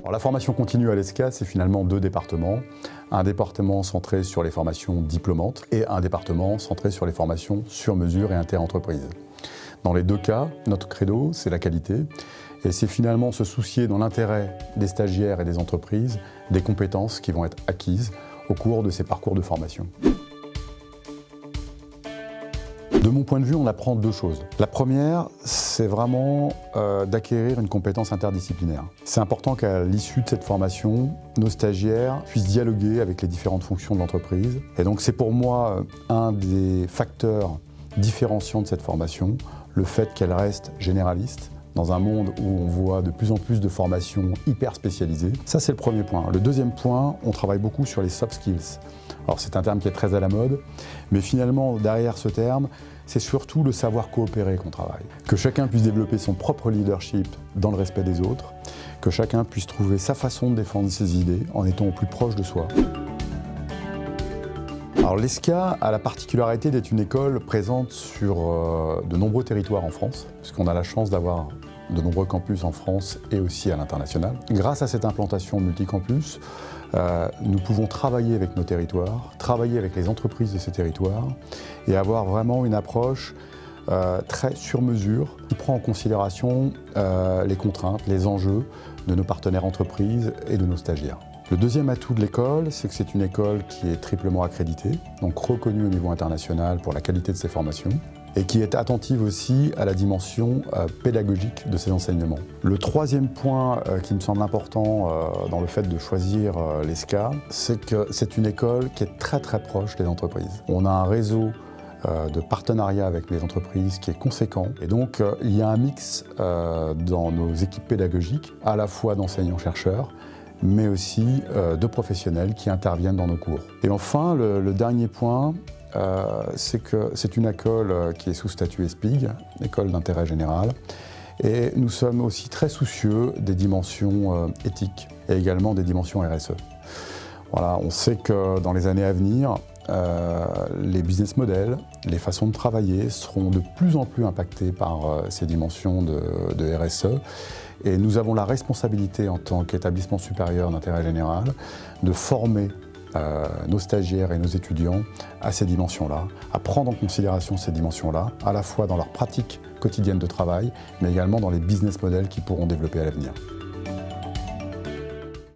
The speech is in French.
Alors, la formation continue à l'ESCA, c'est finalement deux départements. Un département centré sur les formations diplômantes et un département centré sur les formations sur mesure et inter-entreprise. Dans les deux cas, notre credo, c'est la qualité. Et c'est finalement se soucier dans l'intérêt des stagiaires et des entreprises des compétences qui vont être acquises au cours de ces parcours de formation. De mon point de vue, on apprend deux choses. La première, c'est vraiment d'acquérir une compétence interdisciplinaire. C'est important qu'à l'issue de cette formation, nos stagiaires puissent dialoguer avec les différentes fonctions de l'entreprise. Et donc c'est pour moi un des facteurs différenciants de cette formation, le fait qu'elle reste généraliste, dans un monde où on voit de plus en plus de formations hyper spécialisées. Ça, c'est le premier point. Le deuxième point, on travaille beaucoup sur les soft skills. Alors, c'est un terme qui est très à la mode, mais finalement, derrière ce terme, c'est surtout le savoir coopérer qu'on travaille. Que chacun puisse développer son propre leadership dans le respect des autres, que chacun puisse trouver sa façon de défendre ses idées en étant au plus proche de soi. Alors l'ESCA a la particularité d'être une école présente sur de nombreux territoires en France, puisqu'on a la chance d'avoir de nombreux campus en France et aussi à l'international. Grâce à cette implantation multicampus, nous pouvons travailler avec nos territoires, travailler avec les entreprises de ces territoires et avoir vraiment une approche très sur mesure qui prend en considération les contraintes, les enjeux de nos partenaires entreprises et de nos stagiaires. Le deuxième atout de l'école, c'est que c'est une école qui est triplement accréditée, donc reconnue au niveau international pour la qualité de ses formations, et qui est attentive aussi à la dimension pédagogique de ses enseignements. Le troisième point qui me semble important dans le fait de choisir l'ESCA, c'est que c'est une école qui est très très proche des entreprises. On a un réseau de partenariat avec les entreprises qui est conséquent. Et donc, il y a un mix dans nos équipes pédagogiques, à la fois d'enseignants-chercheurs, mais aussi de professionnels qui interviennent dans nos cours. Et enfin, le dernier point, c'est que c'est une école qui est sous statut ESPIG, école d'intérêt général, et nous sommes aussi très soucieux des dimensions éthiques et également des dimensions RSE. Voilà, on sait que dans les années à venir, les business models, les façons de travailler seront de plus en plus impactés par ces dimensions de RSE. Et nous avons la responsabilité en tant qu'établissement supérieur d'intérêt général de former nos stagiaires et nos étudiants à ces dimensions-là, à prendre en considération ces dimensions-là, à la fois dans leur pratique quotidienne de travail, mais également dans les business models qu'ils pourront développer à l'avenir.